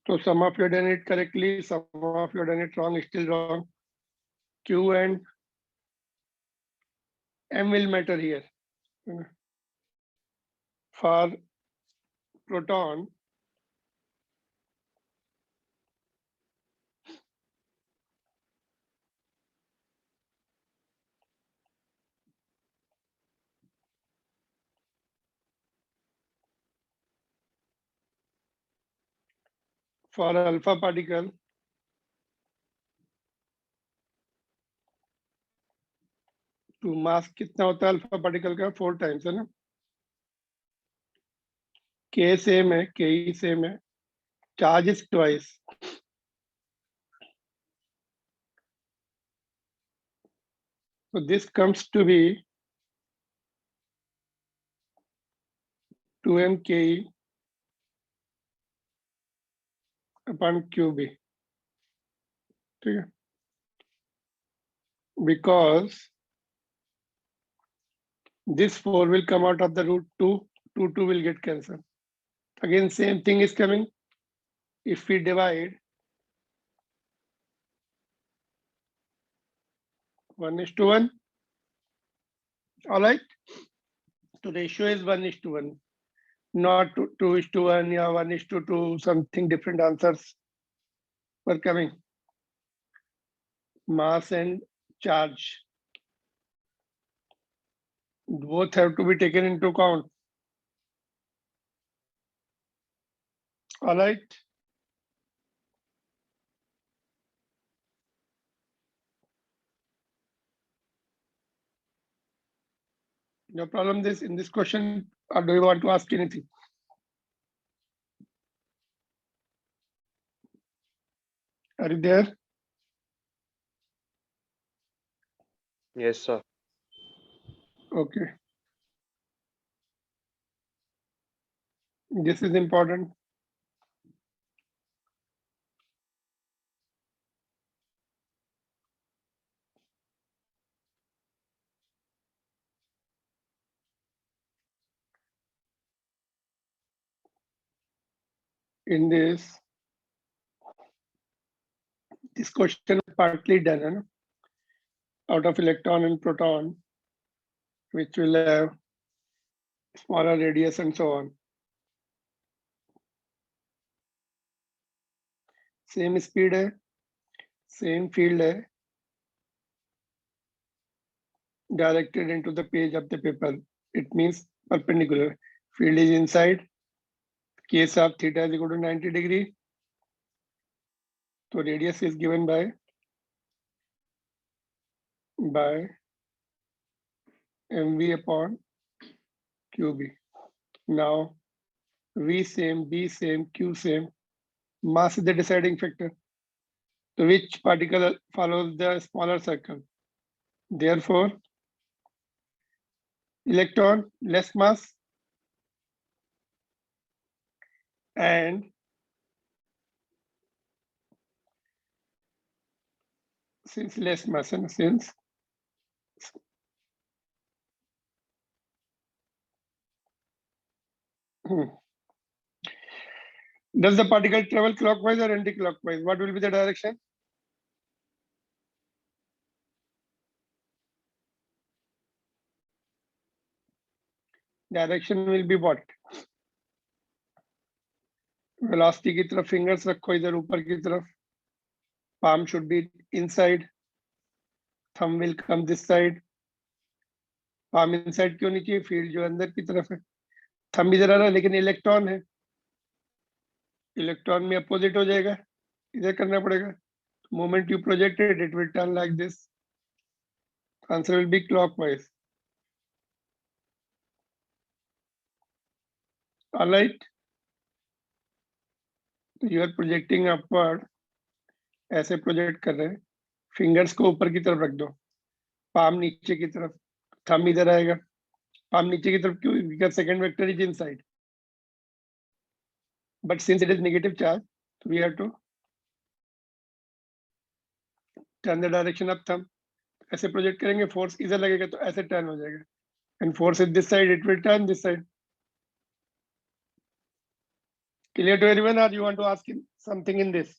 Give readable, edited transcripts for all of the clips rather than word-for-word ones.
So some of you done it correctly, some of you done it wrong, still wrong. Q and M will matter here. For proton, for alpha particle, तो मास कितना होता है alpha particle का 4 times है ना. के same है, के ही सेम है, charge is twice. So this comes to be 2mke upon qb. ठीक है, because this 4 will come out of the root 2, 2 will get cancelled. Again same thing is coming. If we divide 1:1, all right, so ratio is 1:1, not 2:1 या 1:2, something different answers were coming. Mass and charge both have to be taken into account. All right, no problem this in this question, or do you want to ask anything? Are you there? Yes, sir. Okay, this is important. In this question is partly done, है ना? Out of electron and proton, which will have smaller radius and so on. Same speed है, same field है, directed into the page of the paper. It means perpendicular. Field is inside. Case of theta is equal to 90 degree. So radius is given by mv upon qb. Now v same, b same, q same. Mass is the deciding factor. So which particle follows the smaller circle? Therefore, electron less mass and since less mass and since does the particle travel clockwise or anti-clockwise? What will be the direction? Direction will be what? Velocity की तरफ fingers रखो इधर ऊपर की तरफ. Palm should be inside. Thumb will come this side. Palm inside क्यों नहीं चाहिए? Field जो अंदर की तरफ है. Thumb इधर आ रहा है लेकिन इलेक्ट्रॉन है. इलेक्ट्रॉन में अपोजिट हो जाएगा. इधर करना पड़ेगा. Moment you project it, it will turn like this. Answer will be clockwise. All right. You are projecting upward. ऐसे प्रोजेक्ट कर रहे हैं. फिंगर्स को ऊपर की तरफ रख दो. पाम नीचे की तरफ. थंब इधर आएगा. पाम नीचे की तरफ क्यों? Because second vector is inside. But since it is negative charge, so we have to turn the direction of thumb. ऐसे प्रोजेक्ट करेंगे, फोर्स इधर लगेगा तो ऐसे टर्न हो जाएगा. And force is this side, it will turn this side. Clear to everyone, or you want to ask something in this.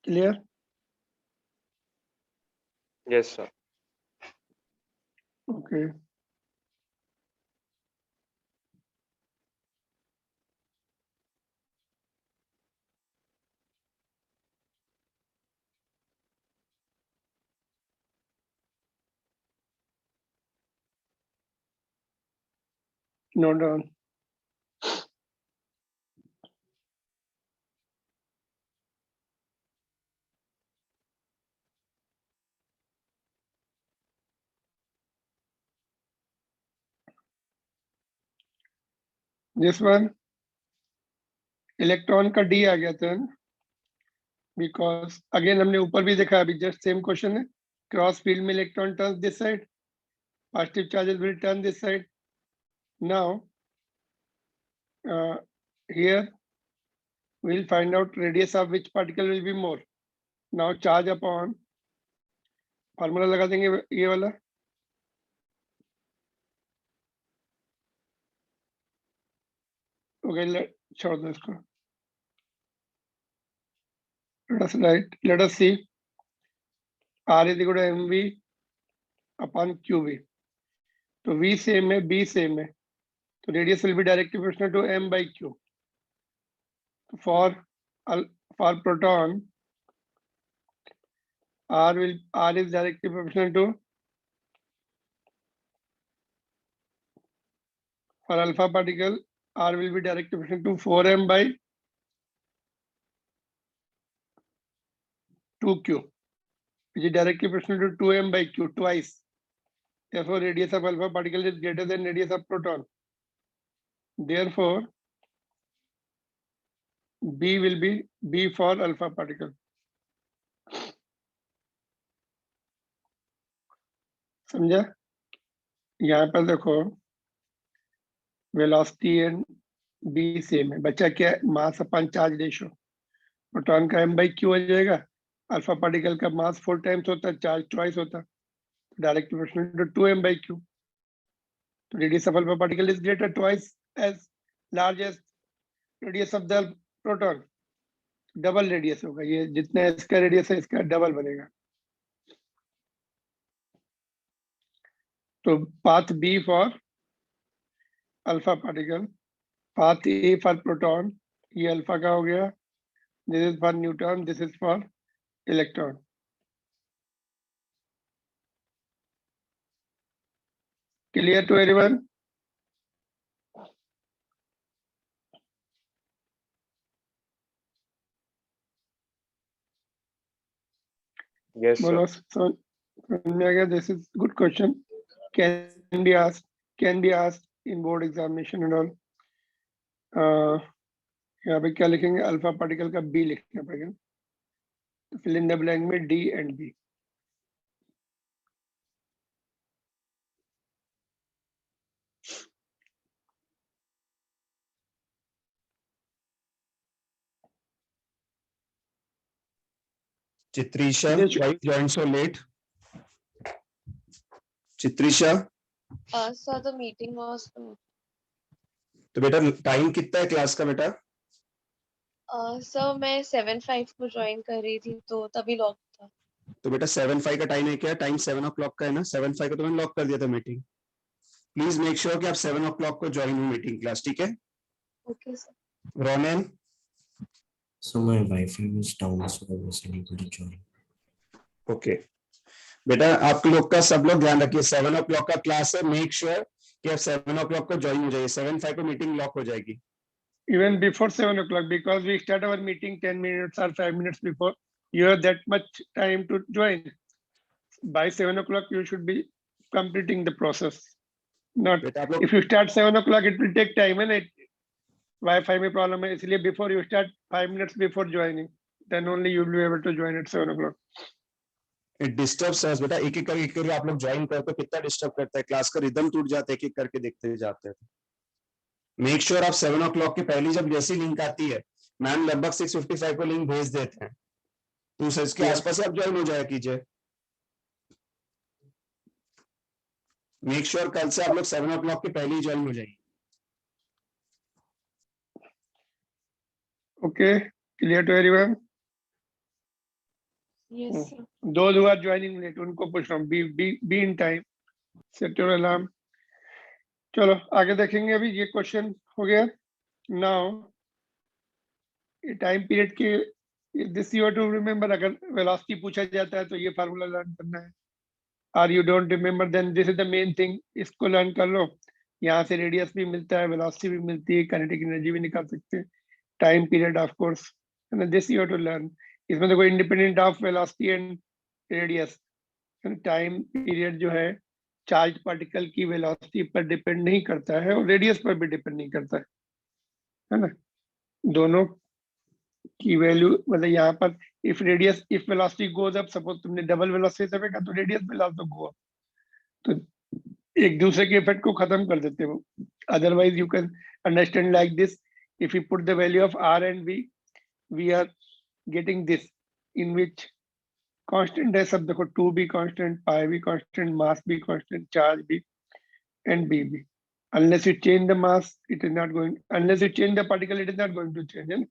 Clear? Yes, sir. Okay. Note down. This one, electron का D आ गया था, because again हमने ऊपर भी देखा, अभी just same question है, cross field में electron turns this side, positive charges will turn this side. Now here we'll find out radius of which particle will be more. Now charge upon, formula लगा देंगे ये वाला, okay छोड़ दो इसको. let us see R is equal to mv upon qv. तो v same है, b same है, तो radius will be directly proportional to m by q. for proton, R is directly proportional to, for alpha particle, R will be directly proportional to 4m by 2q, which is directly proportional to 2m by q, twice. Therefore, radius of alpha particle is greater than radius of proton. Therefore, B will be B for alpha particle. समझा? यहाँ पर देखो velocity and B same है, बच्चा क्या मास अपन charge ratio, proton का m by q हो जाएगा, अल्फा पार्टिकल का मास 4 टाइम्स होता है, चार्ज ट्वाइस होता है, direct proportional to 2m by q. तो radius of alpha particle is greater twice as large as radius of the proton. Double radius होगा, ये जितना इसका रेडियस है इसका डबल बनेगा. तो path B for alpha particle, path A for proton, ये अल्फा का हो गया, this is for neutron, this is for electron. Clear to everyone? Yes, sir. बोलो. समझ में आ गया? This is good question, can be asked in board examination and all. यहाँ पे क्या लिखेंगे? अल्फा पार्टिकल का बी लिखना पड़ेगा, तो फिल इन द ब्लैंक में D and B. Chitrisha, why you joined so late? Chitrisha, Sir, the meeting was. तो बेटा टाइम कितना है क्लास का बेटा? सर मैं 7:05 को ज्वाइन कर रही थी तो तभी लॉक था. तो बेटा 7:05 का टाइम है क्या? टाइम 7 o'clock का है ना? 7:05 को तो मैंने लॉक कर दिया था मीटिंग. प्लीज मेक श्योर कि आप 7 o'clock को ज्वाइन हो मीटिंग क्लास, ठीक है? Okay sir. Ronan, So my Wi-Fi was down, so I was unable to join. Okay बेटा आप लोग का सब लोग ध्यान रखिए, 7 o'clock का क्लास है, मेक श्योर कि आप 7 o'clock को ज्वाइन हो जाइए. 7:05 को मीटिंग लॉक हो जाएगी. Even before 7 o'clock, because we start our meeting 10 minutes or 5 minutes before, you have that much time to join. By 7 o'clock, you should be completing the process. Not बेटा आप लोग if you start 7 o'clock, it will take time, and Wi-Fi में problem है, इसलिए before you start 5 minutes before joining, then only you will be able to join at 7 o'clock. It disturbs us बेटा, एक एक करके आप लोग ज्वाइन करते हो, कितना डिस्टर्ब करता है, क्लास का रिदम टूट जाता है, एक एक करके देखते जाते हैं. मेक श्योर आप 7 o'clock की पहली जब जैसी लिंक आती है, मैम लगभग 6:55 को लिंक भेज देते हैं, तो उसके Yeah. आसपास आप ज्वाइन हो जाया कीजिए. मेक श्योर कल से आप लोग 7 o'clock के पहले ही ज्वाइन हो जाइए। Okay, clear to everyone? Yes, sir. Those who are joining late, उनको पूछ रहा हूँ, be in time, set your alarm. चलो आगे देखेंगे। अभी ये क्वेश्चन हो गया। नाउ टाइम पीरियड के this you have to remember. अगर वेलोसिटी पूछा जाता है तो ये फार्मूला लर्न करना है। और you don't remember then this is the main thing, इसको लर्न कर लो। यहाँ से रेडियस भी मिलता है, वेलोसिटी भी मिलती है, काइनेटिक एनर्जी भी निकाल सकते हैं, time period of course, this you have to learn. इसमें देखो independent of velocity and radius, time period जो है चार्ज पार्टिकल की वेलोसिटी पर डिपेंड नहीं करता है और रेडियस पर भी डिपेंड नहीं करता है ना। दोनों की वैल्यू मतलब यहाँ पर if radius if velocity goes up, suppose तुमने डबल वेलोसिटी से फेंका तो radius will also go up, तो एक दूसरे के इफेक्ट को खत्म कर देते हो। Otherwise you can understand like this, if you put the value of R and V, we are getting this in which constant है सब। देखो 2 भी कांस्टेंट, पाई भी कांस्टेंट, मास भी कांस्टेंट, चार्ज भी and b भी। unless you change the mass it is not going, unless you change the particle it is not going to change, है ना।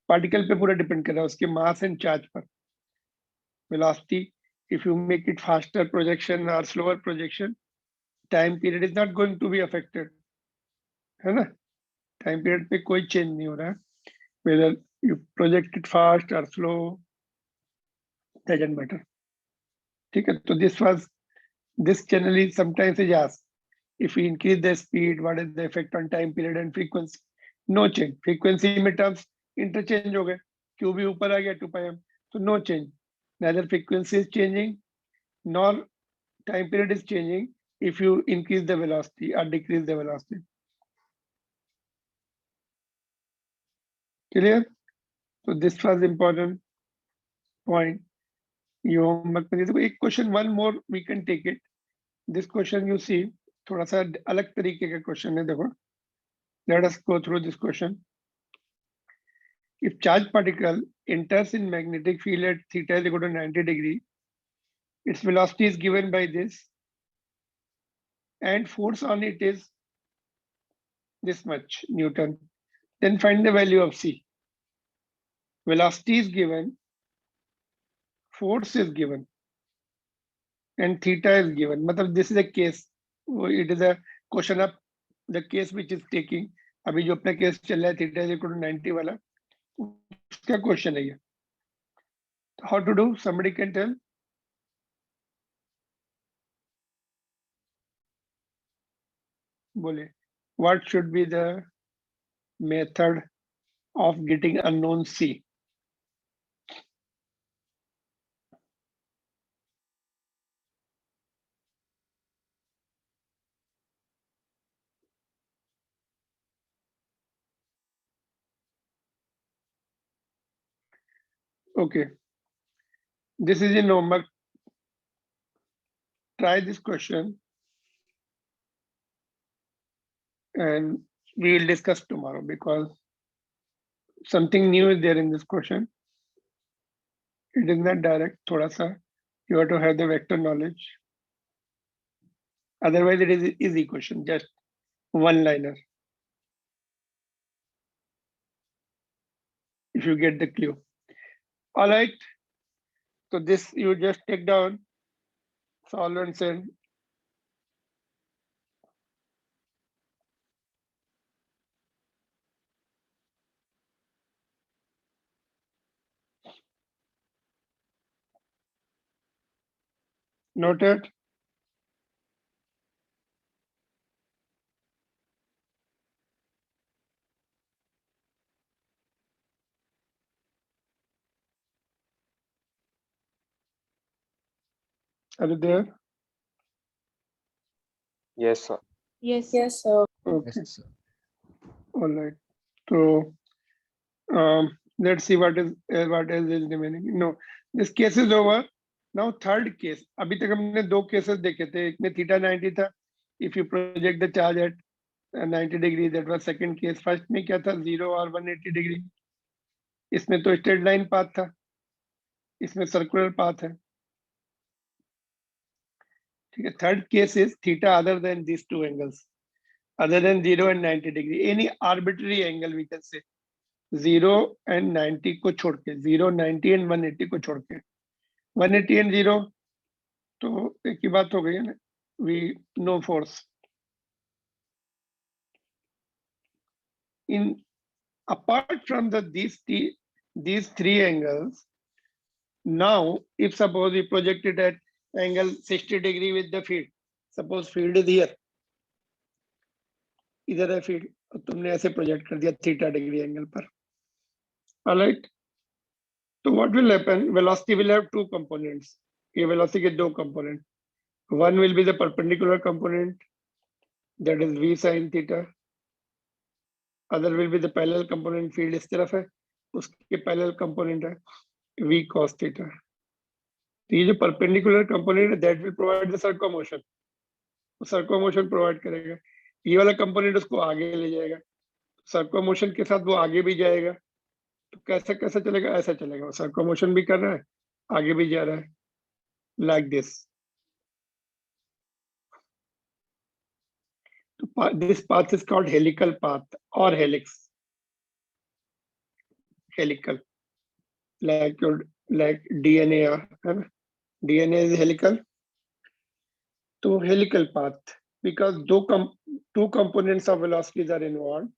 पार्टिकल पे पूरा डिपेंड कर रहा है, उसके मास एंड चार्ज पर। velocity, if you make it faster projection or slower projection, time period is not going to be affected, है ना। टाइम पीरियड पे कोई चेंज नहीं हो रहा है, whether you project it fast or slow doesn't matter, ठीक है। तो this generally sometimes is asked, if we increase the speed, what is the effect on time period and frequency? No change. Frequency में terms interchange हो गए, Q भी ऊपर आ गया 2πm, so no change. Neither frequency is changing nor time period is changing if you increase the velocity or decrease the velocity. Clear? So this was important point. You homework में देखो एक question, one more we can take it. This question you see थोड़ा सा अलग तरीके का question है, देखो। Let us go through this question. If charge particle enters in magnetic field at theta is equal to 90 degree, its velocity is given by this, and force on it is this much Newton. Then find the value of C. Velocity is given, force is given, and theta is given. मतलब this is a case. It is a question of the case which is taking. अभी जो अपना case चल रहा है theta is equal to 90 वाला, उसका question है ये। How to do? Somebody can tell? बोले, what should be the method of getting unknown C? Okay, this is in homework. Try this question and we will discuss tomorrow because something new is there in this question. It is not direct, thoda sa. You have to have the vector knowledge. Otherwise, it is easy question, just one liner. If you get the clue. All right. So this you just take down, solve and send. Noted. Are you there? Yes, sir. Yes, Yes, sir. Okay. Yes, sir. All right. So let's see what else is remaining. No, this case is over. Now third case. अभी तक हमने दो cases देखे थे, एक में theta 90 था. If you project the charge at 90 degree, that was second case. First में क्या था, 0 और 180 degree. इसमें तो straight line path था, इसमें circular path है. ठीक है. Third case is theta other than these two angles, other than 0 and 90 degree, any arbitrary angle we can say, 0 and 90 को छोड़ के, 0, 90 and 180 को छोड़ के, 180 and 0 तो एक ही बात हो गई है ना, we no force. In apart from these three angles, now if suppose we project it at angle 60 degree with the field, suppose field is here, इधर है फील्ड, तुमने ऐसे प्रोजेक्ट कर दिया थीटा डिग्री एंगल पर. ऑलराइट, तो what will happen, velocity will have two components. ये velocity के दो component, one will be the perpendicular component, that is v sin theta, other will be the parallel component, field इस तरफ है, उसके parallel component है v cos theta. तो ये जो परपेंडिकुलर कंपोनेंट है that will provide the circular motion, वो सर्कुलर मोशन प्रोवाइड करेगा. ये वाला कंपोनेंट उसको आगे ले जाएगा, सर्कुलर मोशन के साथ वो आगे भी जाएगा. तो कैसे कैसे चलेगा, ऐसा चलेगा, वो सर्कुलर मोशन भी कर रहा है, आगे भी जा रहा है, लाइक दिस. तो this path is called helical path और हेलिक्स. हेलिकल like DNA है ना, DNA is helical. तो helical path because two components of velocities are involved.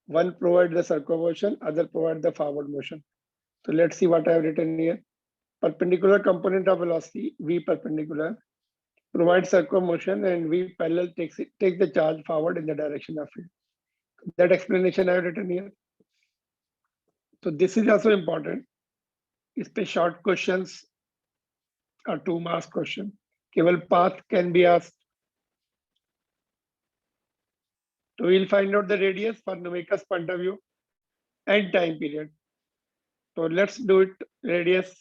One provide the circular motion, other provide the forward motion. So let's see what I have written here. Perpendicular component of velocity, v perpendicular, provides circular motion, and v parallel takes the charge forward in the direction of field. That explanation I have written here. So this is also important. इस पे short questions or 2 marks question. केवल path can be asked. So we'll find out the radius for numerical point of view and time period. So let's do it. Radius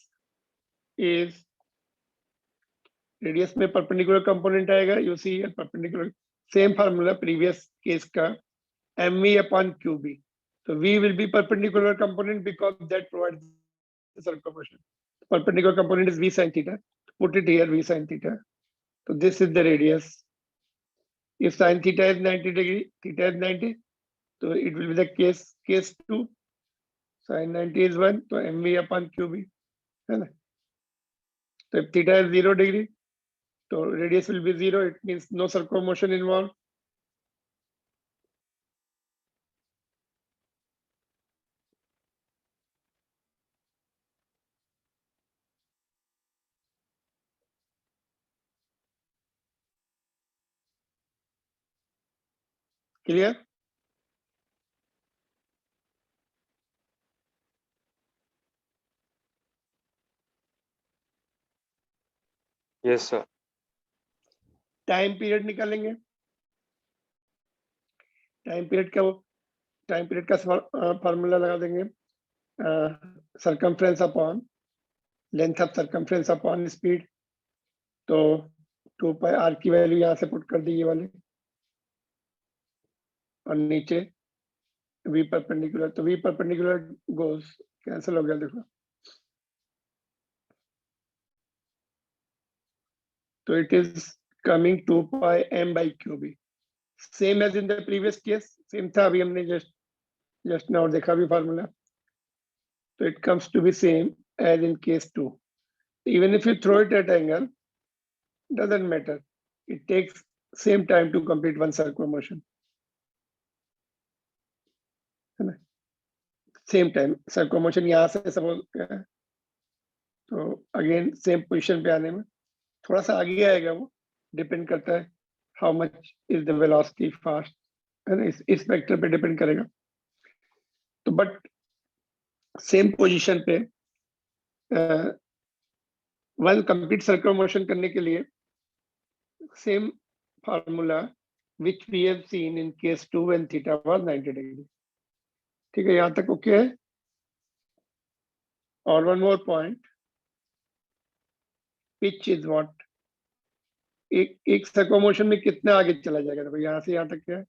में perpendicular component आएगा. You see here perpendicular, same formula previous case का, mv upon qb. So v will be perpendicular component because that provides the circular motion. Perpendicular component is v sin theta. Put it here, v sin theta. So this is the radius. If sin theta is 90 degree, theta is 90, so it will be the case 2. Sin 90 is 1, so mv upon qb. So if theta is 0 degree, so radius will be 0. It means no circular motion involved. Clear? Yes, sir. Time period निकालेंगे. Time period का formula लगा देंगे, circumference upon length of circumference upon speed. तो 2 पाई are की value यहाँ से put कर दी ये वाले, और नीचे v परपेंडिकुलर. तो v परपेंडिकुलर गोस कैंसिल हो गया, देखो. तो it is coming 2 pi m by qb, same as in the previous case. Same था, अभी हमने just now देखा भी फार्मूला. तो it comes to be same as in case 2. Even if you throw it at angle, doesn't matter, it takes same time to complete one circular motion. है ना, same time. Circular motion यहाँ से suppose, तो again same position पे आने में थोड़ा सा आगे आएगा, वो डिपेंड करता है how much is the velocity fast, है ना, इस वेक्टर पे डिपेंड करेगा. तो बट सेम पोजीशन पे वन कंप्लीट सर्कुलर मोशन करने के लिए same formula which we have seen in case 2 when theta was 90 degree. ठीक है, यहाँ तक ओके है. और one more point, pitch is what. एक सर्कुलर मोशन में कितना आगे चला जाएगा, देखो यहाँ से यहाँ तक क्या है,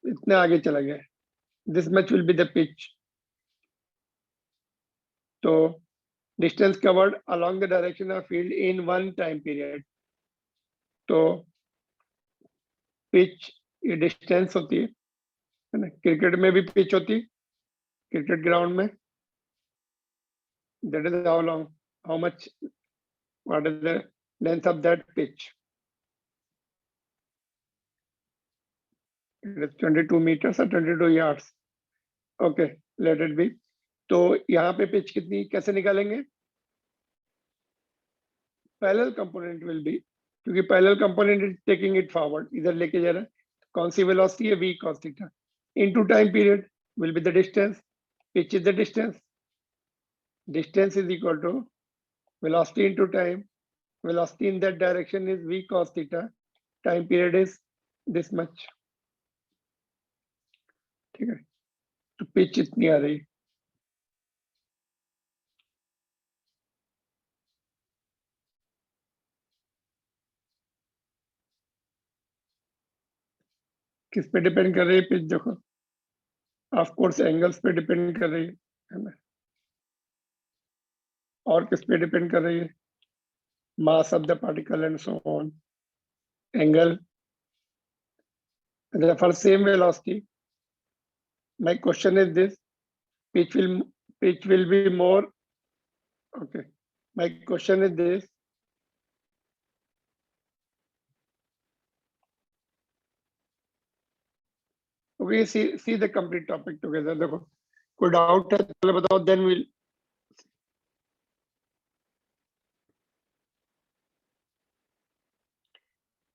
इतना आगे चला गया. This much will be the pitch. तो distance covered along the direction of field in one time period. तो पिच ये डिस्टेंस होती है ना, क्रिकेट में भी पिच होती है, क्रिकेट ग्राउंड में that is how long, how much, what is the length of that pitch. It is 22 meters or 22 yards. Okay, let it be. तो यहाँ पे पिच कितनी कैसे निकालेंगे? पैरेलल कंपोनेंट विल बी, क्योंकि parallel component is taking it forward, इधर लेके जा रहा है, कौन सी वेलोसिटी है? v cos theta into time period will be the distance, pitch is the distance, distance is equal to velocity into time, velocity in that direction is v cos theta, time period is this much. ठीक है, तो pitch इतनी आ रही, किस पे depend कर रही है पिच? देखो ऑफ कोर्स एंगल्स पे डिपेंड कर रही है ना, और किस पे डिपेंड कर रही है? Mass of the particle and so on, angle for same velocity. My question is this: pitch will be more. Okay, my question is this: okay, see the complete topic together. देखो कोई doubt है तो बताओ, then we'll.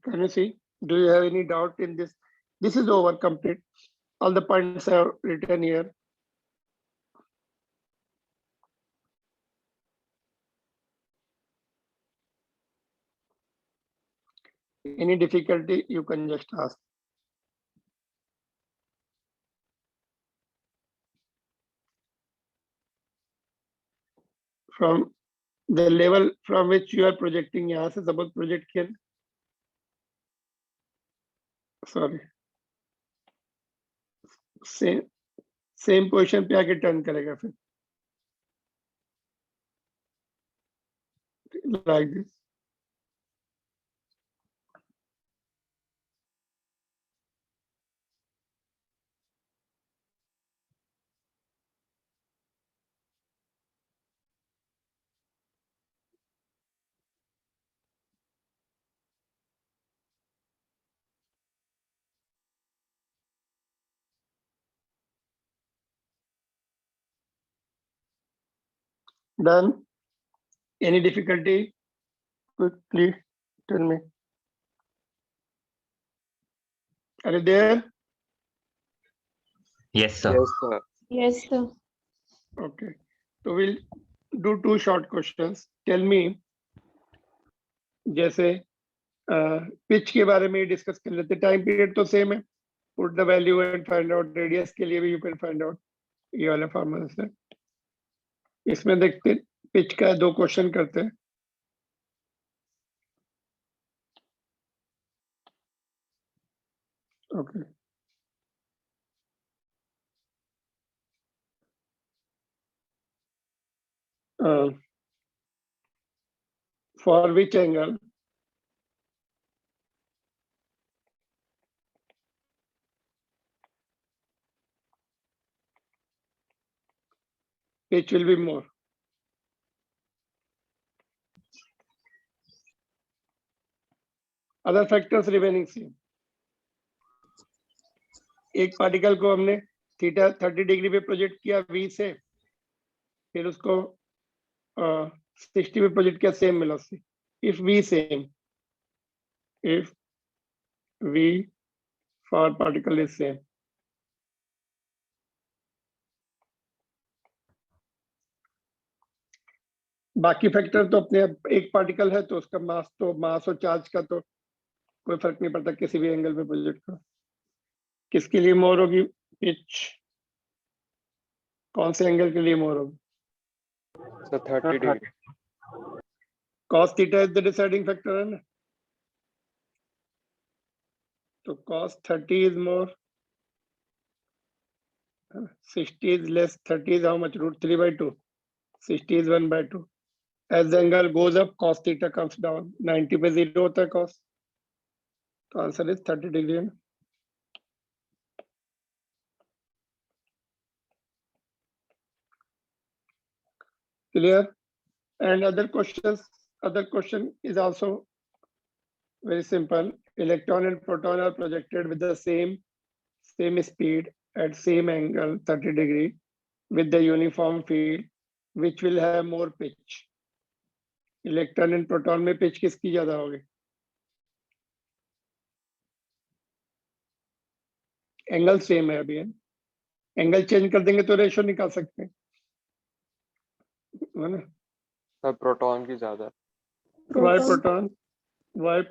Can you see? Do you have any doubt in this? This is over, complete. All the points are written here. Any difficulty you can just ask. From the level from which you are projecting, यहाँ से suppose project किया, sorry, same position पे आके turn करेगा फिर, like this. Done. Any difficulty? Quickly tell me. Are you there? Yes, sir. Yes, sir. Yes, sir. Okay. So we'll do two short questions. Tell me, जैसे pitch के बारे में discuss कर लेते, टाइम पीरियड तो same है, put the value and find out, radius के लिए भी यू कैन फाइंड आउट, ये वाला फॉर्मूला से। इसमें देखते पिच का दो क्वेश्चन करते हैं। Okay, for which angle pitch will be more? Other factors remaining same. एक पार्टिकल को हमने थीटा 30 डिग्री पे प्रोजेक्ट किया v से, फिर उसको 60 पे प्रोजेक्ट किया, same velocity, if v same, if v for particle is same, बाकी फैक्टर तो अपने, एक पार्टिकल है तो उसका मास और चार्ज का तो कोई फर्क नहीं पड़ता किसी भी एंगल पे प्रोजेक्ट का। किसके लिए मोर होगी पिच? कौन से एंगल के लिए मोर होगी? So 30 degree. cos theta is the deciding factor है ना, तो cos 30 is more, 60 is less, 30 is how much? √3/2, 60 is 1/2. As the angle goes up, cos theta comes down, 90 पे 0 होता है cos, तो answer is 30 degree. Clear? And other question is also very simple. Electron and proton are projected with the same speed at same angle 30 degree with the uniform field, which will have more pitch. Electron and proton में pitch किसकी ज्यादा होगी? Angle same है अभी, angle change कर देंगे तो ratio निकाल सकते हैं, है ना? सर प्रोटॉन की ज्यादा है, वाई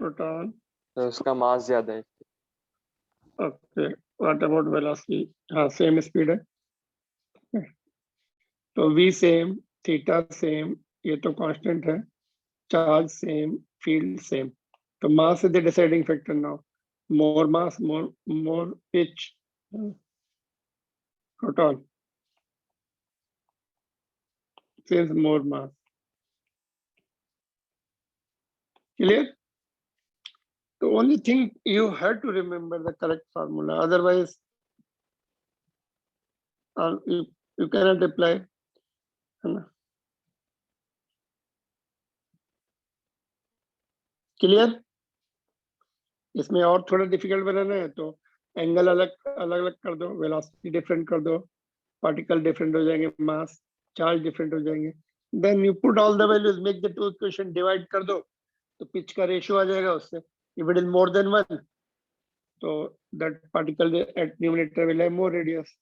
प्रोटॉन. तो उसका मास ज्यादा है. Okay, what about velocity? हाँ सेम स्पीड है. तो v सेम, थीटा सेम, ये तो कांस्टेंट है, चार्ज सेम, फील्ड सेम. तो mass is the deciding factor now. More mass, more pitch, proton since more mass. Clear? The only thing you have to remember the correct formula, otherwise you cannot apply. है ना? Clear? इसमें और थोड़ा difficult बनाना है तो angle अलग अलग कर दो, वेलोसिटी डिफरेंट कर दो, पार्टिकल डिफरेंट हो जाएंगे, मास चार्ज डिफरेंट हो जाएंगे. Then you put all the values, make the two equation, divide कर दो तो पिच का रेशियो आ जाएगा उससे. If it is more than 1 तो that particle at numerator will have more radius.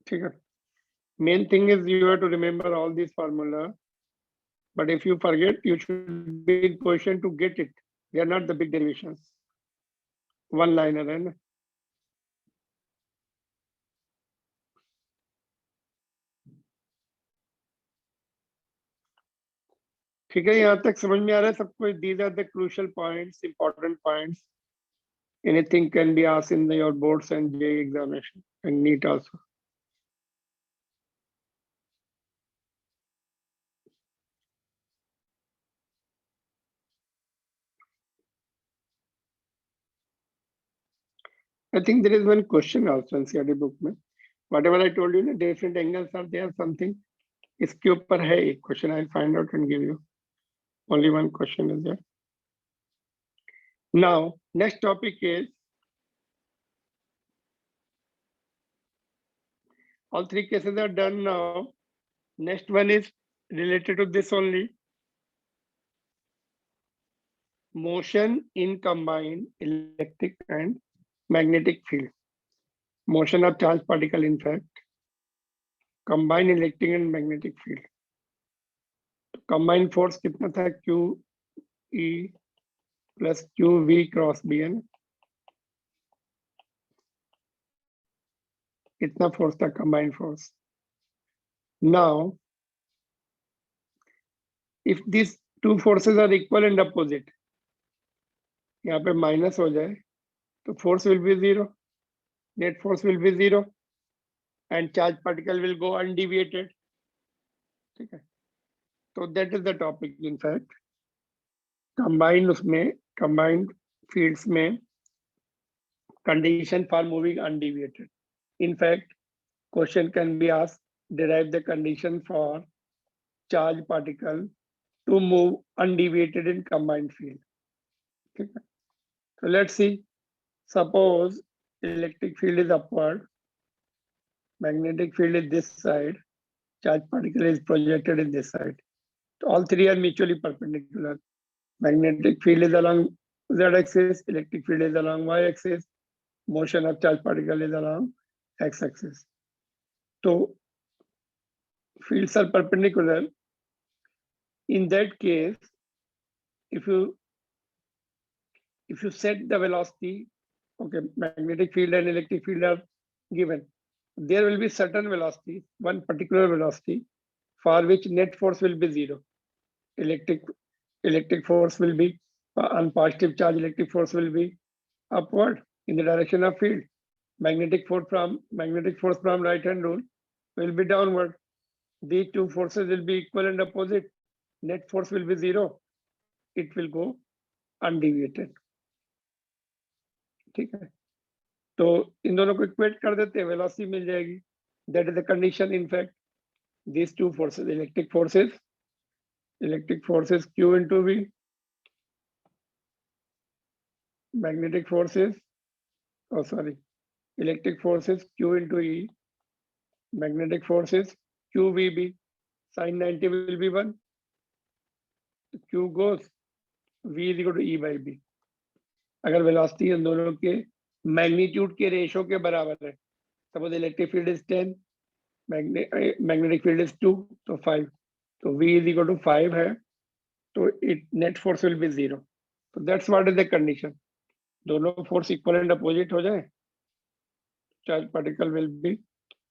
ठीक है. Main thing is you have to remember all these formula, but if you forget, you should be in position to get it. They are not the big derivations. One liner है ना. ठीक है, यहाँ तक समझ में आ रहा है सबको? These are the crucial points, important points. Anything can be asked in your boards and JEE examination and NEET also. I think there is one question also in CRD book में. Whatever I told you, na, different angles are there, something. इसके ऊपर है एक question. I'll find out and give you. Only one question is there. Now, next topic is, all three cases are done now. Next one is related to this only. Motion in combined electric and magnetic field. Motion of charged particle, in fact, combined electric and magnetic field. Combined force कितना था? Q E plus Q V cross B है ना? कितना force था combined force? Now, if these two forces are equal and opposite, यहाँ पे minus हो जाए तो force will be 0, net force will be 0, and charge particle will go undeviated. ठीक है. So that is the topic. In fact, combined fields में condition for moving undeviated. In fact, question can be asked, derive the condition for charge particle to move undeviated in combined field. Okay. So let's see. Suppose electric field is upward, magnetic field is this side, charge particle is projected in this side. So all three are mutually perpendicular. Magnetic field is along z-axis, electric field is along y-axis, motion of charge particle is along x-axis. So fields are perpendicular. In that case, if you set the velocity, okay, magnetic field and electric field are given, there will be certain velocity, one particular velocity for which net force will be 0. Electric force will be on positive charge, electric force will be upward in the direction of field. Magnetic force from right hand rule will be downward. These two forces will be equal and opposite. net force will be 0, it will go undeviated. ठीक है, तो इन दोनों को equate कर देते हैं, velocity मिल जाएगी. That is the condition. In fact these two forces, electric forces Q into V, magnetic forces, oh sorry, electric forces Q into E, magnetic forces QVB, sin 90 will be 1. Q goes, V is equal to E by B. अगर velocity इन दोनों के magnitude के ratio के बराबर है, suppose electric field is 10, magnetic field is 2, तो 5, तो V is equal to 5 है, तो it net force will be 0. तो that's what is the condition. दोनों फोर्स इक्वल एंड अपोजिट हो जाए, charge particle will be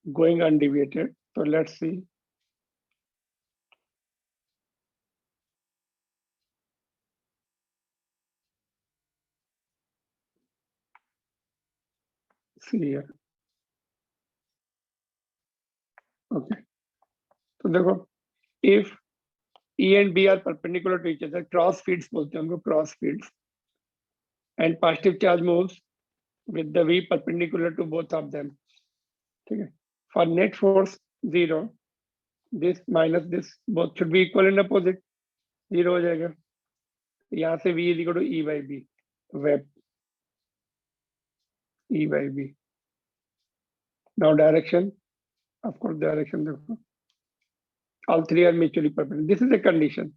going undeviated. तो let's see. See here. Okay. तो देखो, if E and B are perpendicular to each other, cross fields बोलते हैं उनको, cross fields, and positive charge moves with the V perpendicular to both of them. ठीक है. For net force 0, this minus this both should be equal and opposite. 0 हो जाएगा. यहाँ से V is equal to E by B, web, E by B. Now direction, of course direction देखो, all three are mutually perpendicular. This is a condition.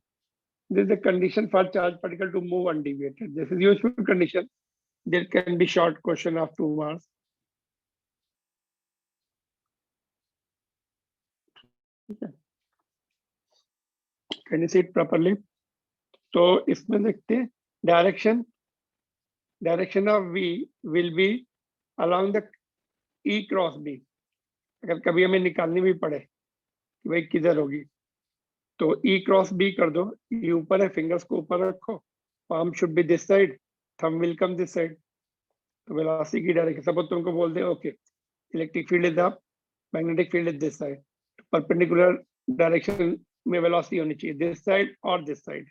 This is a condition for charge particle to move undeviated. This is useful condition. There can be short question of 2 marks. Okay. Can you see it properly? तो इसमें देखते हैं direction of V will be along the E cross B. अगर कभी हमें निकालनी भी पड़े कि भाई किधर होगी, तो E cross B कर दो. E ऊपर है, फिंगर्स को ऊपर रखो, palm should be this side, thumb will come this side. तो वेलोसिटी की डायरेक्शन, सपोज तुमको बोल दे okay electric field is up, magnetic field is this side, perpendicular direction में वेलोसिटी होनी चाहिए दिस साइड और दिस साइड.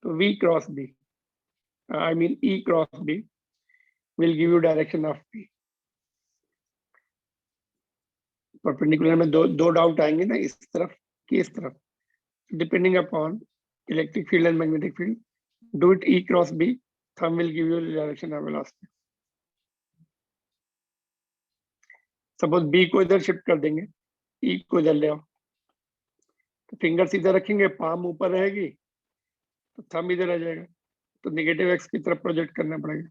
तो V cross B, I mean E cross B will give you direction of P. Perpendicular में दो doubt आएंगे ना, इस तरफ कि इस तरफ, depending upon electric field and magnetic field. Do it E cross B, thumb will give you the direction of velocity. Suppose B को इधर शिफ्ट कर देंगे, E को इधर ले आओ, तो फिंगर्स इधर रखेंगे, पाम ऊपर रहेगी, तो थंब इधर आ जाएगा, तो नेगेटिव एक्स की तरफ प्रोजेक्ट करना पड़ेगा.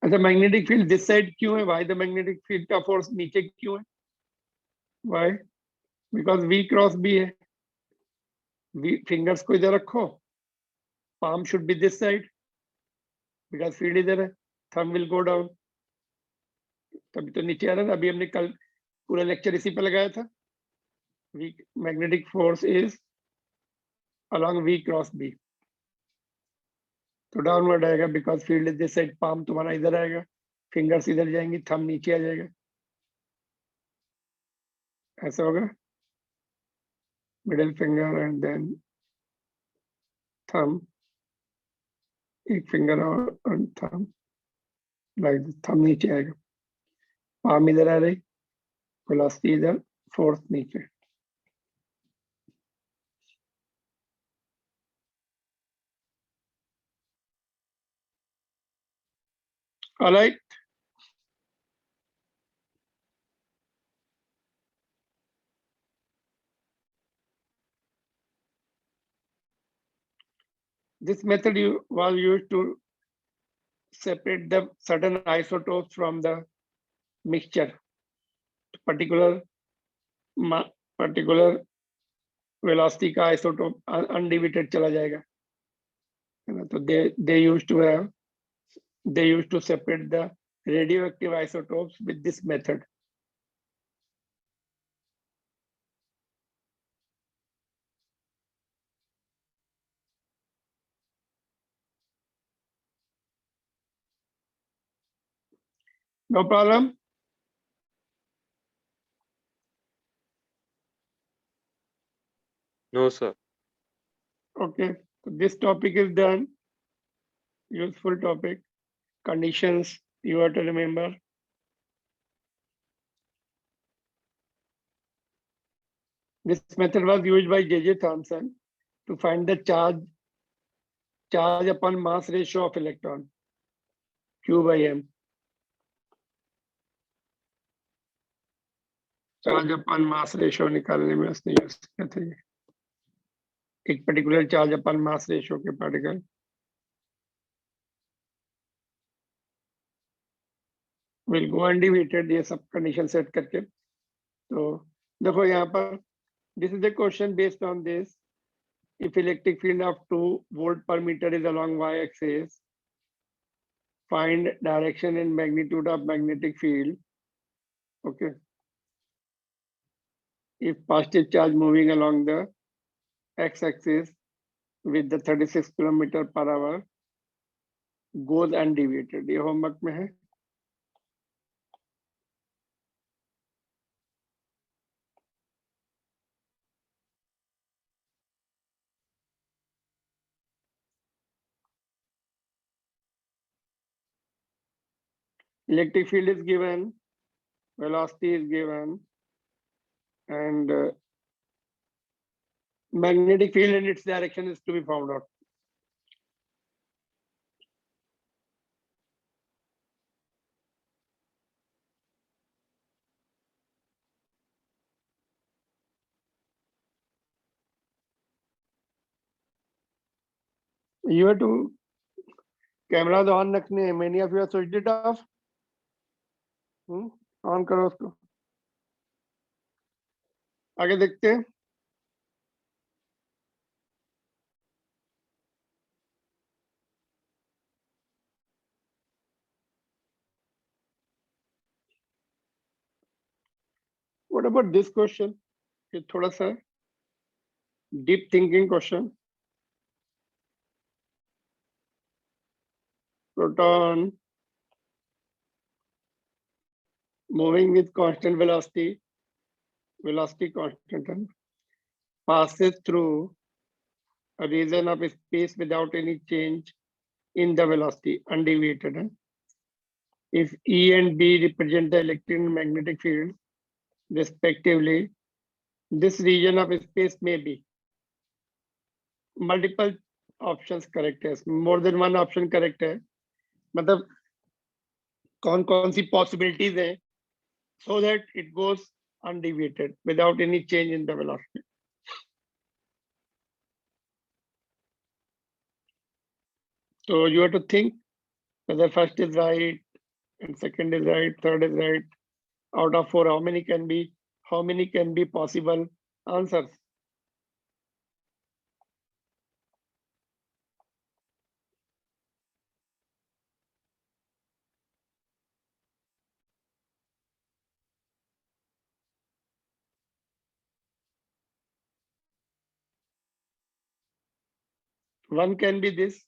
अच्छा, मैग्नेटिक फील्ड दिस साइड क्यों है? व्हाई द मैग्नेटिक फील्ड का फोर्स नीचे क्यों है? Why? Because V cross B है. V फिंगर्स को इधर रखो, palm should be this side because field इधर है, थंब विल गो डाउन, तभी तो नीचे आ रहा था. अभी हमने कल पूरा लेक्चर इसी पे लगाया था. Magnetic force is along V cross B, तो डाउनवर्ड आएगा because field is this side. Palm तुम्हारा इधर आएगा, फिंगर्स इधर जाएंगी, थंब नीचे आ जाएगा. ऐसा होगा, middle finger and then thumb, एक फिंगर और थंब, लाइक थंब नीचे आएगा, पाम इधर आ रही, वेलोसिटी इधर, फोर्स नीचे. Alright, this method was used to separate the certain isotopes from the mixture. particular velocity का आइसोटोप अनडिविटेड चला जाएगा, है ना. तो they used to separate the radioactive isotopes with this method. No problem. No, sir. Okay, so this topic is done. Useful topic. Conditions you have to remember. This method was used by J.J. Thomson to find the charge upon mass ratio of electron, Q by M. Charge upon mass ratio निकालने में उसने use किया था ये, एक particular charge अपन mass ratio के particle. Will go undivided ये सब कंडीशन सेट करके। तो देखो यहाँ पर this is the question based on this, if electric field of 2 volt per meter is along y-axis, find direction and magnitude of magnetic field. Okay, if positive charge moving along the x-axis with the 36 kilometer per hour goes undeviated, ये homework में है। Electric field is given, velocity is given, and magnetic field and its direction is to be found out. You have to cameras on रखने, many of you have switched it off. On करो उसको। आगे देखते हैं। What about this question? ये थोड़ा सा deep thinking question. Proton moving with constant velocity constant, passes through a region of space without any change in the velocity, undeviated. If E and B represent the electric and magnetic field respectively, this region of space may be multiple options correct है, more than one option correct है, मतलब कौन कौन सी possibilities है, so that it goes undeviated without any change in the velocity. So you have to think whether first is right and second is right, third is right. Out of 4, how many can be possible answers? One can be this.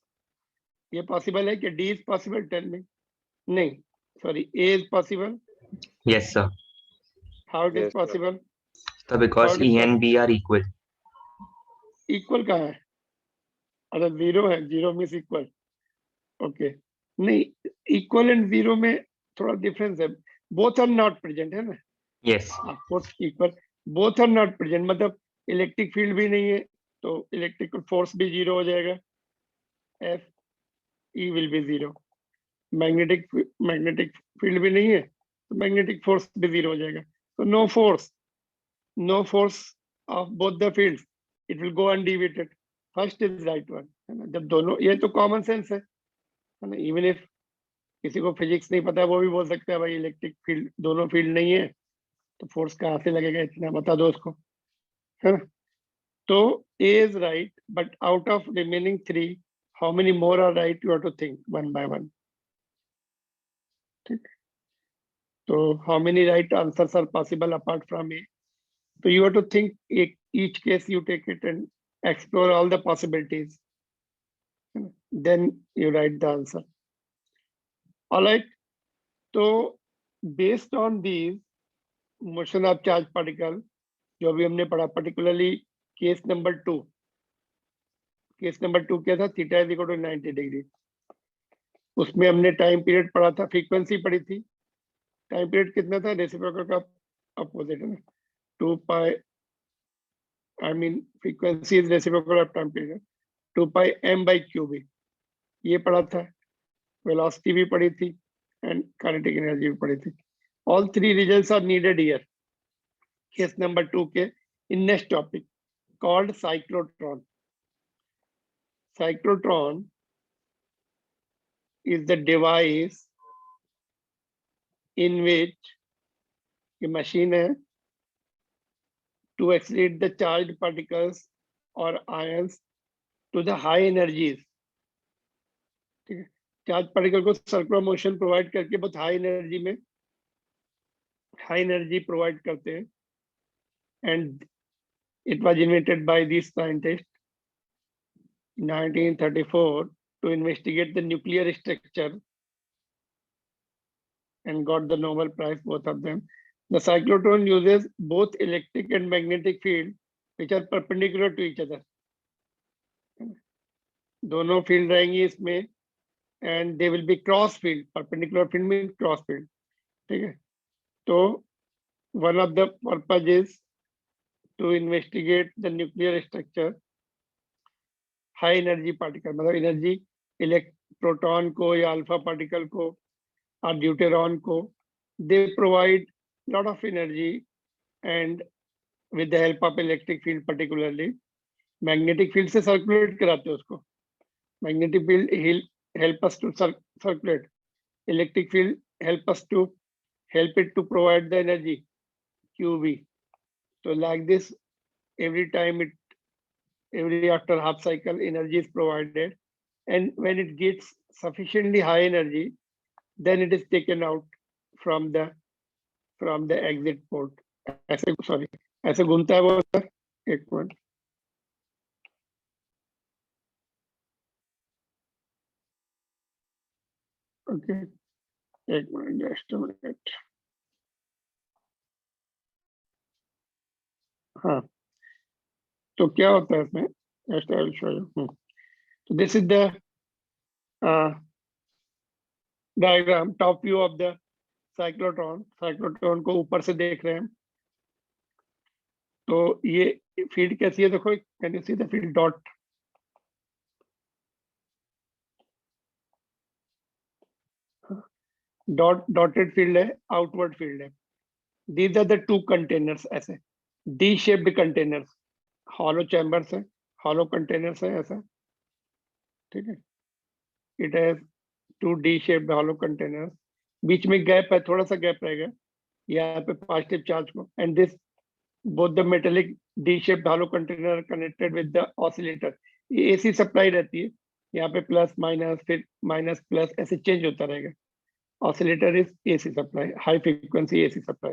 ये possible है कि D is possible? Tell me. नहीं, sorry, A is possible. Yes, sir. How it is Yes, sir. possible? So because How it is E and B are equal. Equal कहाँ है? अरे zero है, zero means equal. Okay. नहीं, equal and zero में थोड़ा difference है. Both are not present है ना? Yes. Of course equal. Both are not present. मतलब electric field भी नहीं है, तो electrical force भी zero हो जाएगा. F E will be zero. Magnetic field भी नहीं है, तो magnetic force भी zero हो जाएगा. So no force of both the fields. It will go undeviated. First is right one. है ना? जब दोनों, ये तो common sense है ना? Even if किसी को physics नहीं पता है, वो भी बोल सकता है भाई इलेक्ट्रिक फील्ड, दोनों फील्ड नहीं है तो फोर्स कहाँ से लगेगा, इतना बता दो उसको, है ना? तो A is right, but out of remaining 3, how many more are right? You have to think one by one. ठीक, तो how many right answers are possible apart from A? So you have to think each case, you take it and explore all the possibilities. Then you write the answer. All right. So based on these motion of charge particle, जो अभी हमने पढ़ा, particularly case number 2 क्या था? Theta is equal to 90 degree. उसमें हमने time period पढ़ा था, फ्रीक्वेंसी पढ़ी थी। टाइम पीरियड कितना था? रेसिप्रोकल का अपोजिट है ना, 2 pi, I mean frequency is reciprocal of time period, 2 pi m by QB, ये पढ़ा था। वेलोसिटी भी पढ़ी थी एंड काइनेटिक एनर्जी भी पढ़ी थी। All three results are needed here case number 2 के in next topic called cyclotron. Cyclotron is the device in which a machine है to accelerate the charged particles or ions to the high energies। ठीक है, charge particle को circular motion provide करके बहुत high energy provide करते हैं। And it was invented by this scientist 1934 to investigate the nuclear structure and got the Nobel Prize, both of them. The cyclotron uses both electric and magnetic field which are perpendicular to each other. दोनों field रहेंगी इसमें and they will be cross field. Perpendicular field means cross field. ठीक है, तो one of the purpose is to investigate the nuclear structure, high energy particle, मतलब energy proton को या alpha particle को और ड्यूटेरॉन को, they provide lot of energy and with the help of electric field, particularly magnetic field से circulate कराते हैं उसको। Magnetic field help us to circulate, electric field help it to provide the energy QV. So like this, every after half cycle energy is provided, and when it gets sufficiently high energy, then it is taken out from the exit port. ऐसे घूमता है वो sir, एक minute, okay एक minute, just a minute. हाँ, तो क्या होता है इसमें, just I will show you. तो this is the diagram, top view of the cyclotron. Cyclotron को ऊपर से देख रहे हैं, तो ये फील्ड कैसी है देखो, can you see the field dot, dotted field है, आउटवर्ड फील्ड है। These are the two containers, ऐसे D shaped containers, hollow chambers है, हॉलो कंटेनर्स है ऐसा, ठीक है। It has two D shaped hollow containers, बीच में गैप है, थोड़ा सा गैप रहेगा यहाँ पे पॉजिटिव चार्ज को, and this both the metallic D-shaped hollow container are connected with the oscillator। ये AC सप्लाई रहती है, यहाँ पे प्लस माइनस, फिर माइनस प्लस, ऐसे चेंज होता रहेगा। Oscillator is AC supply, high frequency AC supply,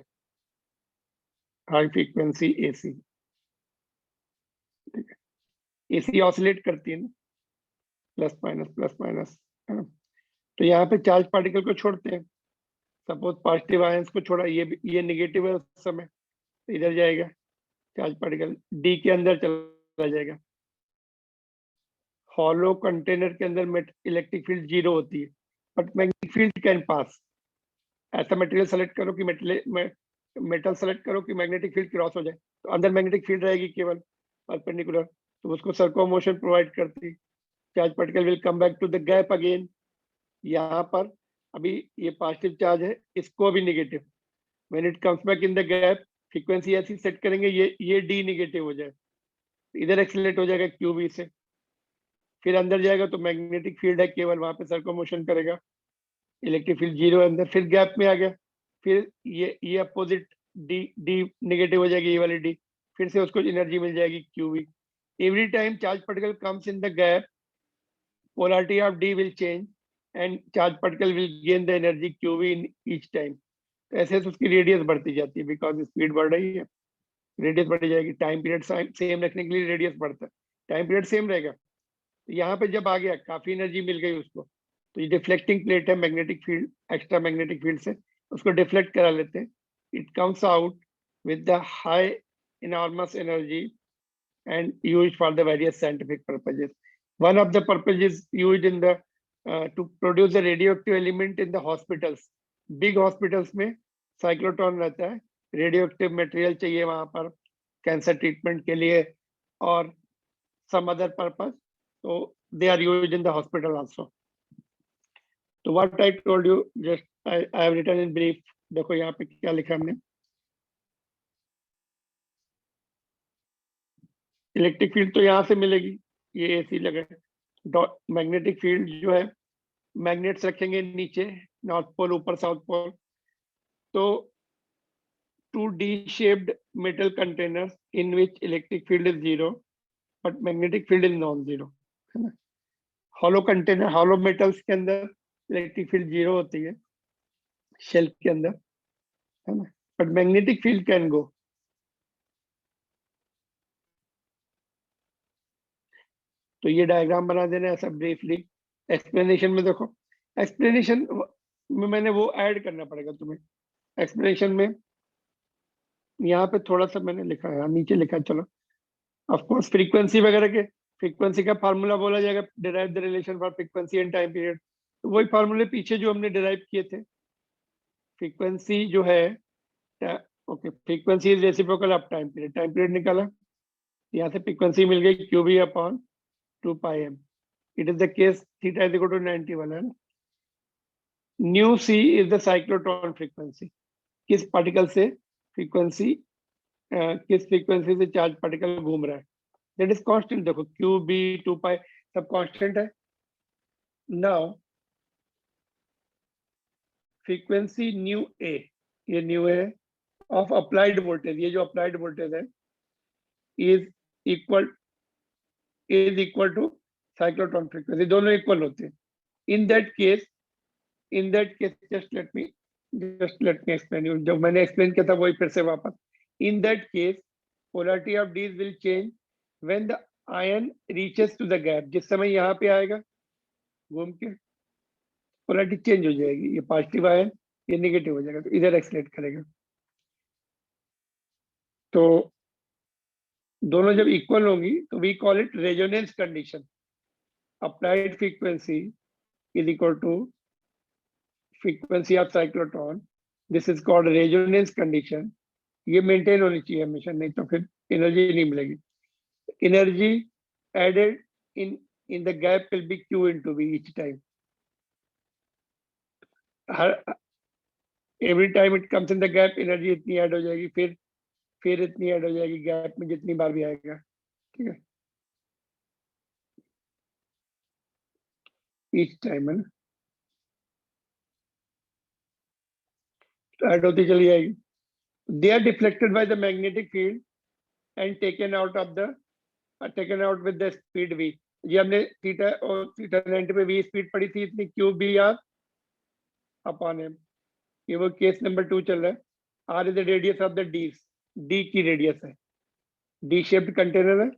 high frequency AC, ठीक है। AC ऑसिलेट करती है ना, प्लस माइनस, है ना। तो यहाँ पे चार्ज पार्टिकल को छोड़ते हैं, सपोज पॉजिटिव आयंस को छोड़ा, ये नेगेटिव है उस समय, इधर जाएगा चार्ज पार्टिकल, डी के अंदर चला जाएगा। हॉलो कंटेनर के अंदर इलेक्ट्रिक फील्ड 0 होती है, but magnetic field can pass. ऐसा मटेरियल सेलेक्ट करो कि मेटल सेलेक्ट करो कि मैग्नेटिक फील्ड क्रॉस हो जाए, तो अंदर मैग्नेटिक फील्ड रहेगी केवल परपेंडिकुलर, तो उसको सर्कुलर मोशन प्रोवाइड करती। Charge particle will come back to the gap again. यहाँ पर अभी ये पॉजिटिव चार्ज है, इसको भी negative, when it comes back in the gap, frequency ऐसी सेट करेंगे ये डी नेगेटिव हो जाए, इधर एक्सीलरेट हो जाएगा क्यूबी से, फिर अंदर जाएगा तो मैग्नेटिक फील्ड है केवल, वहां पे सर्कुलर मोशन करेगा, इलेक्ट्रिक फील्ड 0 है अंदर, फिर गैप में आ गया, फिर ये अपोजिट डी नेगेटिव हो जाएगी, ये वाली डी, फिर से उसको एनर्जी मिल जाएगी q B. Every time charge particle comes in the gap, polarity of D will change and charge particle will gain the energy QV in each time। ऐसे उसकी रेडियस बढ़ती जाती है, बिकॉज स्पीड बढ़ रही है, रेडियस बढ़ जाएगी। टाइम पीरियड सेम रखने के लिए रेडियस बढ़ता है, टाइम पीरियड सेम रहेगा। तो यहाँ पे जब आ गया, काफी एनर्जी मिल गई उसको, तो ये डिफ्लेक्टिंग प्लेट है magnetic field, extra magnetic field से उसको डिफ्लेक्ट करा लेते हैं। It comes out with the high enormous energy and used for the various scientific purposes. One of the purposes used in the to produce the radioactive element in the hospitals. Big hospitals में cyclotron रहता है, radioactive material चाहिए वहां पर cancer treatment के लिए और some other purpose. So they are used in the hospital also. So what I told you, just I have written in brief. देखो यहाँ पे क्या लिखा हमने. इलेक्ट्रिक फील्ड तो यहाँ से मिलेगी, ये एसी लगा है. मैग्नेटिक फील्ड जो है, मैग्नेट्स रखेंगे नीचे, नॉर्थ पोल ऊपर साउथ पोल. तो two D shaped metal containers in which electric field is zero but magnetic field is non zero, है ना. हॉलो कंटेनर, हॉलो मेटल्स के अंदर इलेक्ट्रिक फील्ड जीरो होती है, शेल के अंदर, है ना. But magnetic field can go. तो ये डायग्राम बना देना ऐसा ब्रीफली. एक्सप्लेनेशन में देखो, एक्सप्लेनेशन में मैंने वो ऐड करना पड़ेगा तुम्हें. एक्सप्लेनेशन में यहाँ पे थोड़ा सा मैंने लिखा है, नीचे लिखा है. चलो, ऑफ कोर्स फ्रीक्वेंसी वगैरह के, फ्रीक्वेंसी का फार्मूला बोला जाएगा, derive the relation for frequency and time period. तो वही फार्मूले पीछे जो हमने डिराइव किए थे. फ्रीक्वेंसी जो है, okay, frequency is reciprocal of time period. Time period निकाला, यहाँ से फ्रीक्वेंसी मिल गई q B upon 2 pi m. It is the case theta is equal to 91 है. Nu c is the cyclotron frequency. किस पार्टिकल से फ्रीक्वेंसी, किस frequency से चार्ज पार्टिकल घूम रहा है, दैट इज कांस्टेंट. देखो क्यू बी 2 pi सब कांस्टेंट है. नाउ फ्रीक्वेंसी न्यू ए, ये न्यू है ऑफ अप्लाइड वोल्टेज, ये जो अप्लाइड वोल्टेज है is equal to cyclotron frequency. दोनों इक्वल होते हैं. In that case just let me explain you. जो मैंने एक्सप्लेन किया था वही फिर से वापस. In that case polarity of Ds will change when the ion reaches to the gap. जिस समय यहाँ पे आएगा घूम के, पोलैरिटी चेंज हो जाएगी. ये पॉजिटिव आयन, ये नेगेटिव हो जाएगा, तो इधर एक्सलेट करेगा. तो दोनों जब इक्वल होंगी तो we call it resonance condition. Applied frequency is equal to frequency of cyclotron. This is called resonance condition. ये मेंटेन होनी चाहिए हमेशा, नहीं तो फिर एनर्जी नहीं मिलेगी. Energy added in the gap will be Q into V each time. Every time it comes in the gap, energy इतनी ऐड हो जाएगी, फिर इतनी ऐड हो जाएगी गैप में जितनी बार भी आएगा. ठीक है, ईच टाइम है ना, ऐड होती चली जाएगी. They are deflected by the magnetic field and taken out with the speed v. ये हमने थीटा और थीटा 90 पे v स्पीड पड़ी थी, इतनी q B r upon m. ये वो केस नंबर 2 चल रहा है. r is the radius of the D, D की रेडियस है, डी शेप्ड कंटेनर है.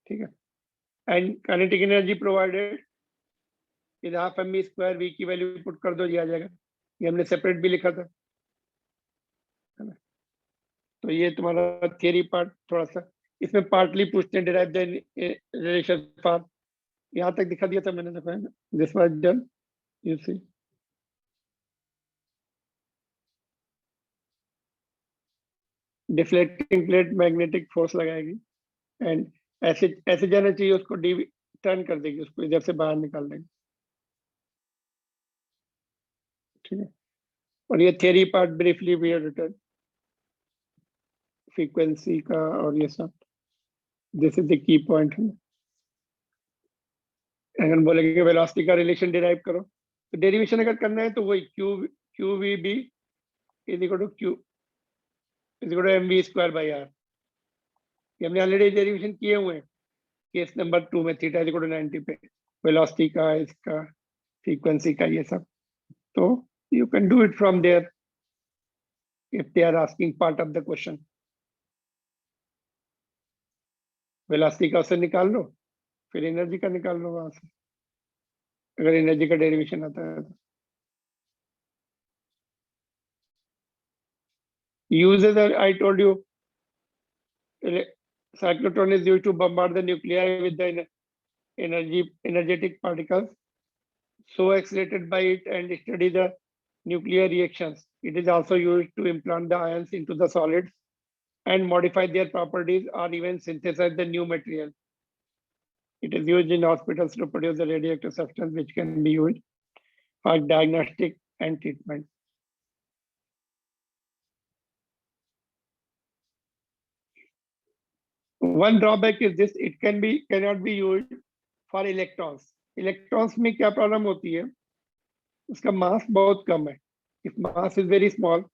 ठीक है. And kinetic energy provided is half m square. V की वैल्यू पुट कर दो, ये आ जाएगा. ये हमने सेपरेट भी लिखा था, है ना. तो ये तुम्हारा थियरी पार्ट. थोड़ा सा इसमें पार्टली पूछते हैं डिराइव द रिलेशन फॉर. यहाँ तक दिखा दिया था मैंने, देखो है ना. This was done, you see. Deflecting plate magnetic force लगाएगी एंड ऐसे जाना चाहिए, उसको डी टर्न कर देगी, उसको इधर से बाहर निकाल देगी. ठीक है. और ये theory part briefly we have written, frequency का और ये सब. This is the key point है. अगर बोलेंगे वेलोसिटी का रिलेशन डिराइव करो, तो डेरिवेशन अगर करना है तो वही q v B is equal to q is equal to m v square by r. ये हमने ऑलरेडी डेरिवेशन किए हुए हैं केस नंबर 2 में. थीटा इज इक्वल टू 90 पे वेलोसिटी का, इसका, फ्रीक्वेंसी का, ये सब. तो you can do it from there if they are asking part of the question. Velocity का उससे निकाल लो, फिर एनर्जी का निकाल लो वहां से, अगर एनर्जी का डेरिवेशन आता है तो. Uses, I told you, cyclotron is used to bombard the nuclei with the energetic particles so accelerated by it and study the nuclear reactions. It is also used to implant the ions into the solids and modify their properties or even synthesize the new material. It is used in hospitals to produce the radioactive substance which can be used for diagnostic and treatment. One drawback is this: it cannot be used for electrons. Electrons में क्या problem होती है? उसका मास बहुत कम है. If mass is very small,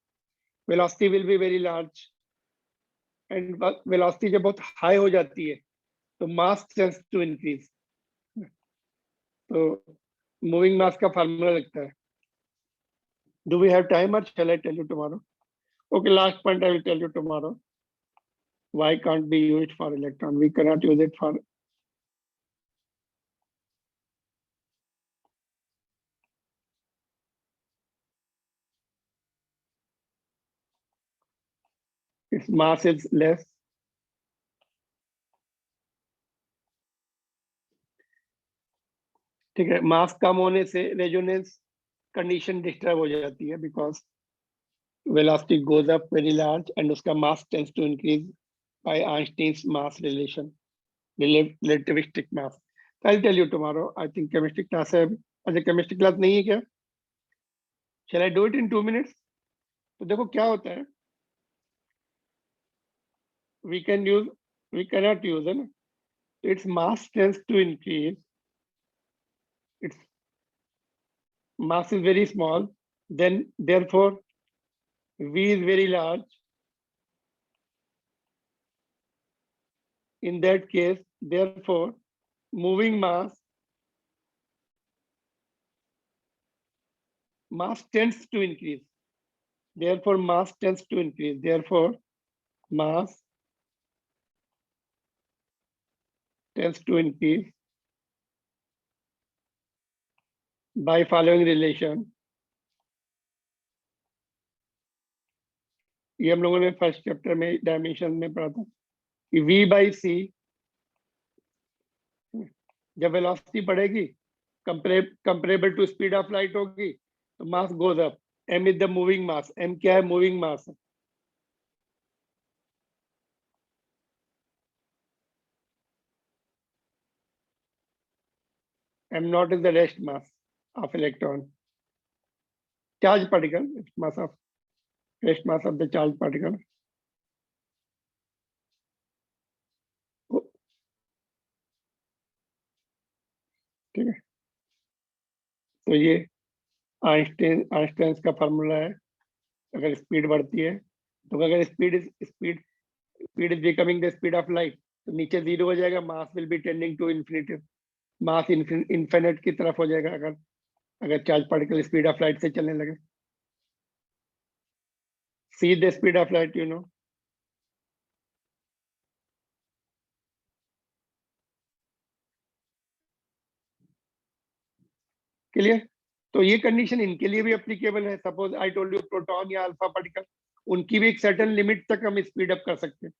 velocity will be very large. And velocity जब बहुत high हो जाती है, तो mass tends to increase. तो moving mass का formula लगता है. Do we have time or shall I tell you tomorrow? Okay, last point I will tell you tomorrow. Why can't be used for electron? We cannot use it for its mass is less. ठीक है, मास कम होने से resonance condition disturb हो जाती है because velocity goes up very large and उसका mass tends to increase by Einstein's mass relation relativistic mass. I will tell you tomorrow. I think chemistry class है. अच्छा, केमिस्ट्री क्लास नहीं है क्या? Shall I do it in 2 minutes? तो देखो क्या होता है, we cannot use है ना, its mass tends to increase. Its mass is very small, then therefore V is very large. In that case, therefore, moving mass tends to increase. Therefore, mass tends to increase. Therefore, mass tends to increase by following relation. ये हम लोगों ने first chapter में dimension में पढ़ा था कि V by C जब वेलोसिटी बढ़ेगी comparable to speed of light होगी तो mass goes up. M is the moving mass. M क्या है? Moving mass. M naught is the rest mass of electron. Charge particle, it's mass of rest mass of the charged particle. ठीक है, तो ये Einstein का formula है. अगर speed बढ़ती है तो अगर speed is becoming the speed of light तो नीचे 0 हो जाएगा. Mass will be tending to infinity. Mass infinite की तरफ हो जाएगा अगर charge particle speed of light से चलने लगे. See the speed of light, you know. Clear? तो ये कंडीशन इनके लिए भी एप्लीकेबल है. Suppose I told you proton या अल्फा पार्टिकल, उनकी भी एक सर्टेन लिमिट तक हम स्पीड अप कर सकते हैं.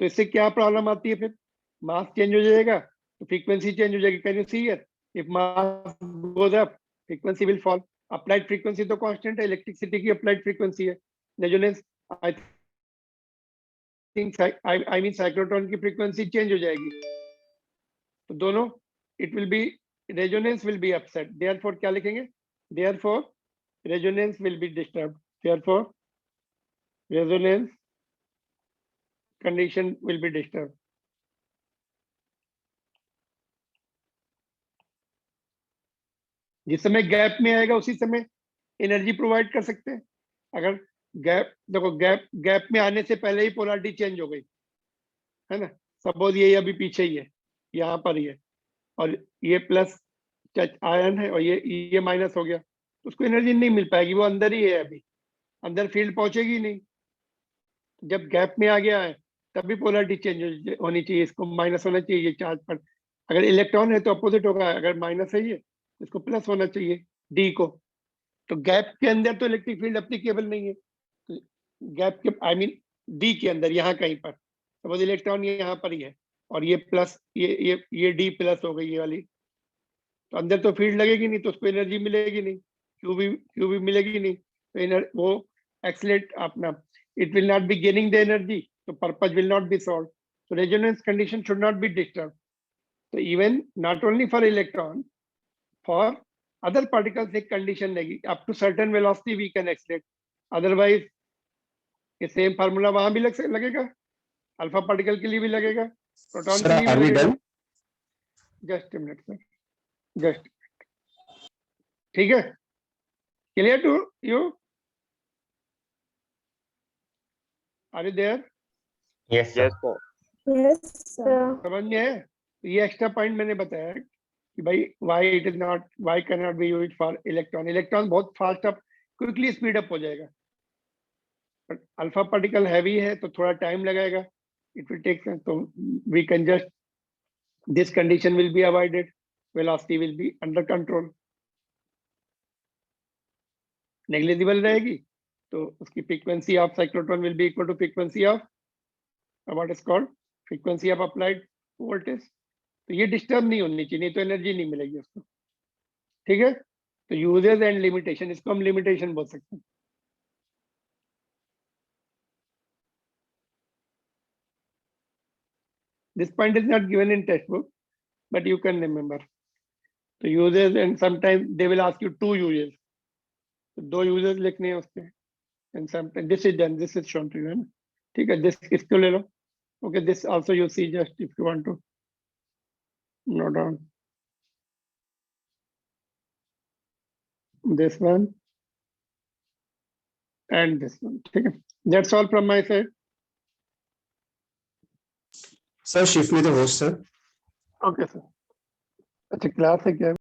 तो इससे क्या प्रॉब्लम आती है? फिर मास चेंज हो जाएगा तो फ्रीक्वेंसी चेंज हो जाएगी. Can you see here? If mass goes up frequency will fall. Applied frequency तो कांस्टेंट है, इलेक्ट्रिसिटी की अप्लाइड फ्रीक्वेंसी है. Resonance I think I mean cyclotron की फ्रीक्वेंसी चेंज हो जाएगी. तो दोनों it will be resonance will be upset. Therefore क्या लिखेंगे? Therefore resonance will be disturbed. Therefore resonance condition will be disturbed. जिस समय गैप में आएगा उसी समय एनर्जी प्रोवाइड कर सकते हैं. अगर गैप देखो गैप में आने से पहले ही पोलैरिटी चेंज हो गई है ना. सपोज ये अभी पीछे ही है, यहाँ पर ही है और ये प्लस आयन है और ये माइनस हो गया, तो उसको एनर्जी नहीं मिल पाएगी. वो अंदर ही है, अभी अंदर फील्ड पहुंचेगी नहीं. जब गैप में आ गया है तभी पोलैरिटी चेंज होनी चाहिए. इसको माइनस होना चाहिए चार्ज पर. अगर इलेक्ट्रॉन है तो अपोजिट होगा. अगर माइनस है ये इसको प्लस होना चाहिए डी को. तो गैप के अंदर तो इलेक्ट्रिक फील्ड एप्लीकेबल नहीं है. गैप के आई मीन डी के अंदर यहाँ कहीं पर, सपोज इलेक्ट्रॉन यहाँ पर ही है और ये प्लस ये डी प्लस हो गई ये वाली, तो अंदर तो फील्ड लगेगी नहीं, तो उसको एनर्जी मिलेगी नहीं, क्यू भी मिलेगी नहीं, तो वो एक्सलेट अपना it will not be gaining the energy, तो purpose will not be solve, तो resonance condition should not be disturb. तो even not only for electron, for other particles एक condition रहेगी, up to certain velocity we can accelerate, otherwise ये same formula वहां भी लगेगा, alpha particle के लिए भी लगेगा, प्रोटॉन के लिए Sir, are भी we लगेगा. done? Just minute sir, just ठीक है, clear to you, are you there? Yes, sir. Yes, sir. समझ में है? तो ये एक्स्ट्रा पॉइंट मैंने बताया कि भाई why it is not, why can not be used for electron. Electron बहुत fast up, quickly speed up हो जाएगा, बट अल्फा पार्टिकल हैवी है तो थोड़ा टाइम लगेगा, इट विल टेक, तो we can just, this condition will be avoided, velocity will be under control, negligible रहेगी, तो उसकी frequency of cyclotron will be equal to frequency of what is called frequency of applied voltage. तो ये disturb नहीं होनी चाहिए, नहीं तो एनर्जी नहीं मिलेगी उसको. ठीक है, तो यूजेस एंड लिमिटेशन, इसको हम लिमिटेशन बोल सकते हैं. This point is not given in textbook, but you can remember. So uses, and sometimes they will ask you 2 uses. So 2 uses लिखने हैं उसके, and sometimes this is done, this is shown to you, है ना? ठीक है, this इसको ले लो. Okay, this also you see, just if you want to note down. This one and this one. ठीक है, that's all from my side. Sir, shift me the host, sir. Okay, sir. अच्छा class है क्या?